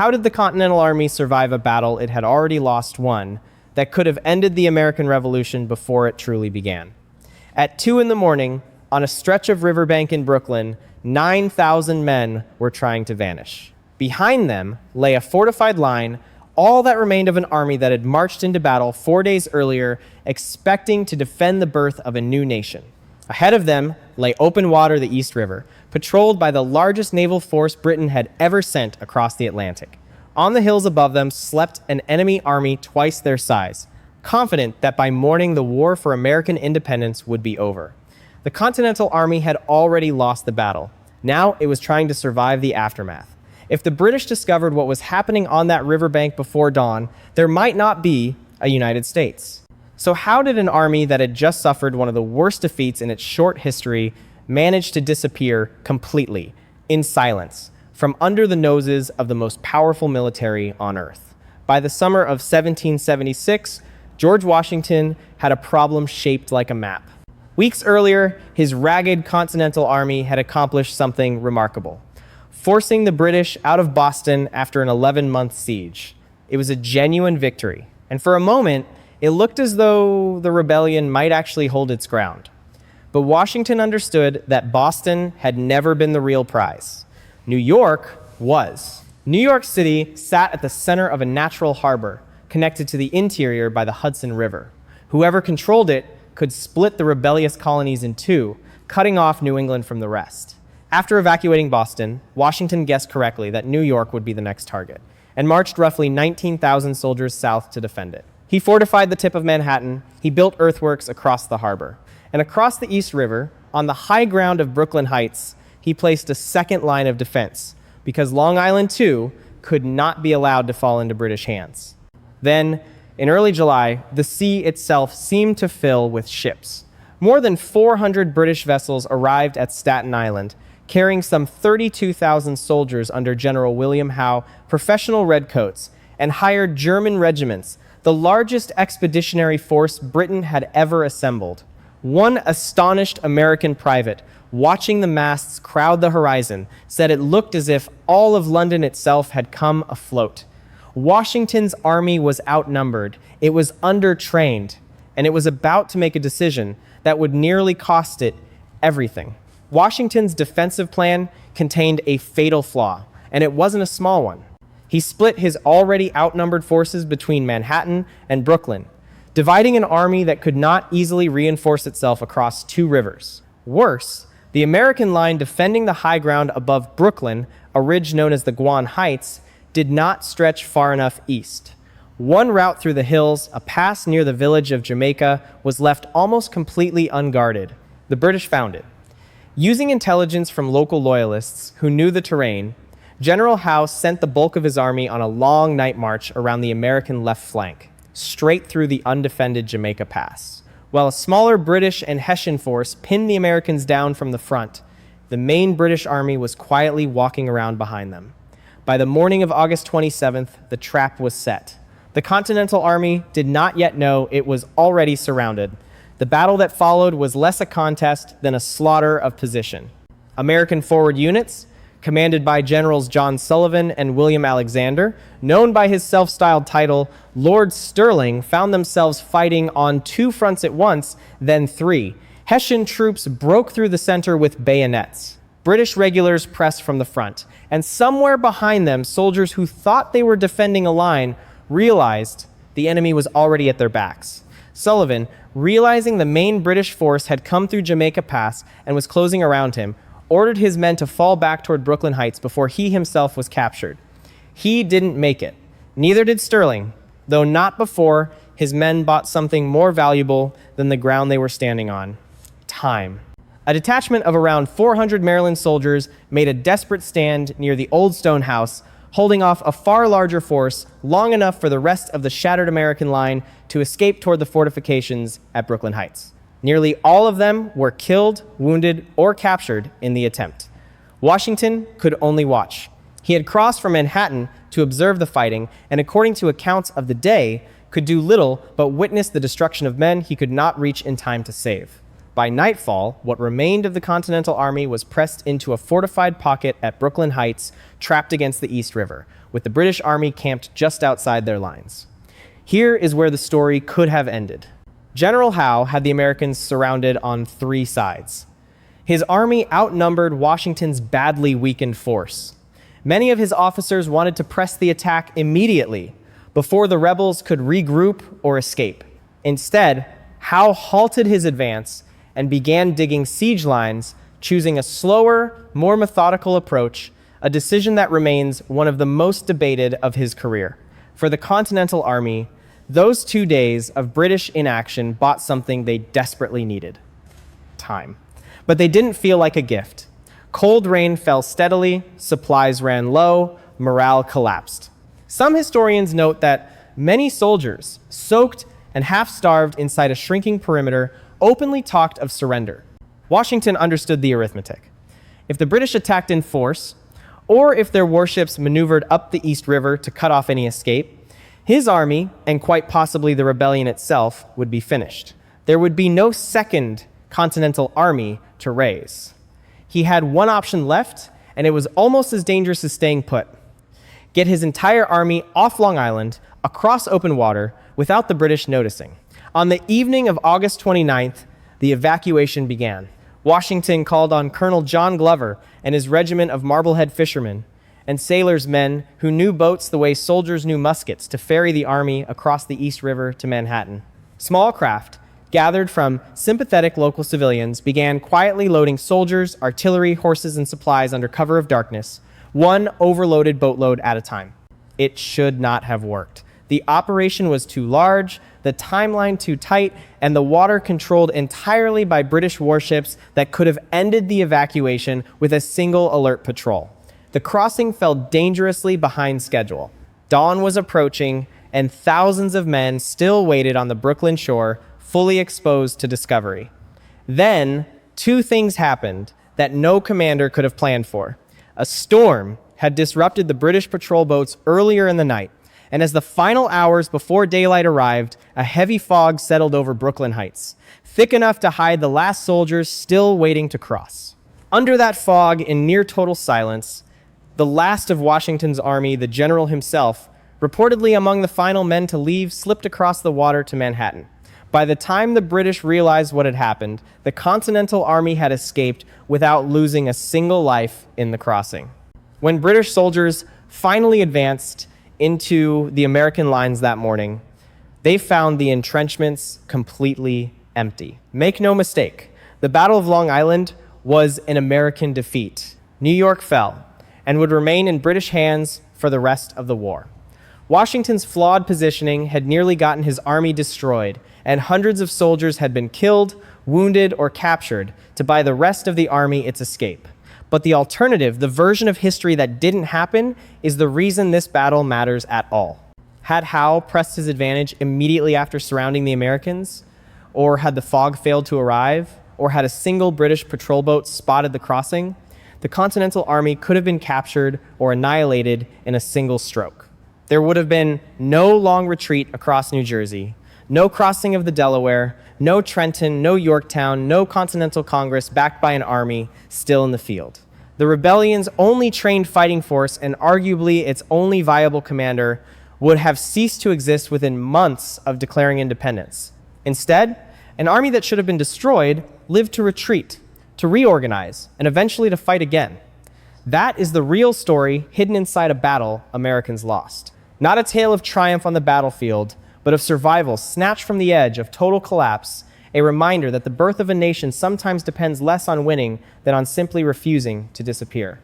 How did the Continental Army survive a battle it had already lost won that could have ended the American Revolution before it truly began? At 2 in the morning, on a stretch of riverbank in Brooklyn, 9,000 men were trying to vanish. Behind them lay a fortified line, all that remained of an army that had marched into battle 4 days earlier, expecting to defend the birth of a new nation. Ahead of them lay open water, the East River, patrolled by the largest naval force Britain had ever sent across the Atlantic. On the hills above them slept an enemy army twice their size, confident that by morning the war for American independence would be over. The Continental Army had already lost the battle. Now it was trying to survive the aftermath. If the British discovered what was happening on that riverbank before dawn, there might not be a United States. So how did an army that had just suffered one of the worst defeats in its short history manage to disappear completely, in silence, from under the noses of the most powerful military on Earth? By the summer of 1776, George Washington had a problem shaped like a map. Weeks earlier, his ragged Continental Army had accomplished something remarkable, forcing the British out of Boston after an 11-month siege. It was a genuine victory, and for a moment, it looked as though the rebellion might actually hold its ground. But Washington understood that Boston had never been the real prize. New York was. New York City sat at the center of a natural harbor, connected to the interior by the Hudson River. Whoever controlled it could split the rebellious colonies in two, cutting off New England from the rest. After evacuating Boston, Washington guessed correctly that New York would be the next target, and marched roughly 19,000 soldiers south to defend it. He fortified the tip of Manhattan, he built earthworks across the harbor, and across the East River, on the high ground of Brooklyn Heights, he placed a second line of defense, because Long Island, too, could not be allowed to fall into British hands. Then, in early July, the sea itself seemed to fill with ships. More than 400 British vessels arrived at Staten Island, carrying some 32,000 soldiers under General William Howe, professional redcoats, and hired German regiments, the largest expeditionary force Britain had ever assembled. One astonished American private, watching the masts crowd the horizon, said it looked as if all of London itself had come afloat. Washington's army was outnumbered, it was undertrained, and it was about to make a decision that would nearly cost it everything. Washington's defensive plan contained a fatal flaw, and it wasn't a small one. He split his already outnumbered forces between Manhattan and Brooklyn, dividing an army that could not easily reinforce itself across two rivers. Worse, the American line defending the high ground above Brooklyn, a ridge known as the Guan Heights, did not stretch far enough east. One route through the hills, a pass near the village of Jamaica, was left almost completely unguarded. The British found it. Using intelligence from local loyalists who knew the terrain, General Howe sent the bulk of his army on a long night march around the American left flank, straight through the undefended Jamaica Pass. While a smaller British and Hessian force pinned the Americans down from the front, the main British army was quietly walking around behind them. By the morning of August 27th, the trap was set. The Continental Army did not yet know it was already surrounded. The battle that followed was less a contest than a slaughter of position. American forward units, commanded by Generals John Sullivan and William Alexander, known by his self-styled title, Lord Stirling, found themselves fighting on two fronts at once, then three. Hessian troops broke through the center with bayonets. British regulars pressed from the front, and somewhere behind them, soldiers who thought they were defending a line realized the enemy was already at their backs. Sullivan, realizing the main British force had come through Jamaica Pass and was closing around him, ordered his men to fall back toward Brooklyn Heights before he himself was captured. He didn't make it. Neither did Stirling, though not before his men bought something more valuable than the ground they were standing on: time. A detachment of around 400 Maryland soldiers made a desperate stand near the Old Stone House, holding off a far larger force long enough for the rest of the shattered American line to escape toward the fortifications at Brooklyn Heights. Nearly all of them were killed, wounded, or captured in the attempt. Washington could only watch. He had crossed from Manhattan to observe the fighting, and according to accounts of the day, could do little but witness the destruction of men he could not reach in time to save. By nightfall, what remained of the Continental Army was pressed into a fortified pocket at Brooklyn Heights, trapped against the East River, with the British army camped just outside their lines. Here is where the story could have ended. General Howe had the Americans surrounded on three sides. His army outnumbered Washington's badly weakened force. Many of his officers wanted to press the attack immediately, before the rebels could regroup or escape. Instead, Howe halted his advance and began digging siege lines, choosing a slower, more methodical approach, a decision that remains one of the most debated of his career. For the Continental Army, those 2 days of British inaction bought something they desperately needed: time. But they didn't feel like a gift. Cold rain fell steadily, supplies ran low, morale collapsed. Some historians note that many soldiers, soaked and half-starved inside a shrinking perimeter, openly talked of surrender. Washington understood the arithmetic. If the British attacked in force, or if their warships maneuvered up the East River to cut off any escape, his army, and quite possibly the rebellion itself, would be finished. There would be no second Continental Army to raise. He had one option left, and it was almost as dangerous as staying put: get his entire army off Long Island, across open water, without the British noticing. On the evening of August 29th, the evacuation began. Washington called on Colonel John Glover and his regiment of Marblehead fishermen and sailors' men who knew boats the way soldiers knew muskets to ferry the army across the East River to Manhattan. Small craft, gathered from sympathetic local civilians, began quietly loading soldiers, artillery, horses, and supplies under cover of darkness, one overloaded boatload at a time. It should not have worked. The operation was too large, the timeline too tight, and the water controlled entirely by British warships that could have ended the evacuation with a single alert patrol. The crossing fell dangerously behind schedule. Dawn was approaching, and thousands of men still waited on the Brooklyn shore, fully exposed to discovery. Then, two things happened that no commander could have planned for. A storm had disrupted the British patrol boats earlier in the night, and as the final hours before daylight arrived, a heavy fog settled over Brooklyn Heights, thick enough to hide the last soldiers still waiting to cross. Under that fog, in near total silence, the last of Washington's army, the general himself, reportedly among the final men to leave, slipped across the water to Manhattan. By the time the British realized what had happened, the Continental Army had escaped without losing a single life in the crossing. When British soldiers finally advanced into the American lines that morning, they found the entrenchments completely empty. Make no mistake, the Battle of Long Island was an American defeat. New York fell and would remain in British hands for the rest of the war. Washington's flawed positioning had nearly gotten his army destroyed, and hundreds of soldiers had been killed, wounded, or captured to buy the rest of the army its escape. But the alternative, the version of history that didn't happen, is the reason this battle matters at all. Had Howe pressed his advantage immediately after surrounding the Americans? Or had the fog failed to arrive? Or had a single British patrol boat spotted the crossing? The Continental Army could have been captured or annihilated in a single stroke. There would have been no long retreat across New Jersey, no crossing of the Delaware, no Trenton, no Yorktown, no Continental Congress backed by an army still in the field. The rebellion's only trained fighting force, and arguably its only viable commander, would have ceased to exist within months of declaring independence. Instead, an army that should have been destroyed lived to retreat, to reorganize, and eventually to fight again. That is the real story hidden inside a battle Americans lost. Not a tale of triumph on the battlefield, but of survival snatched from the edge of total collapse, a reminder that the birth of a nation sometimes depends less on winning than on simply refusing to disappear.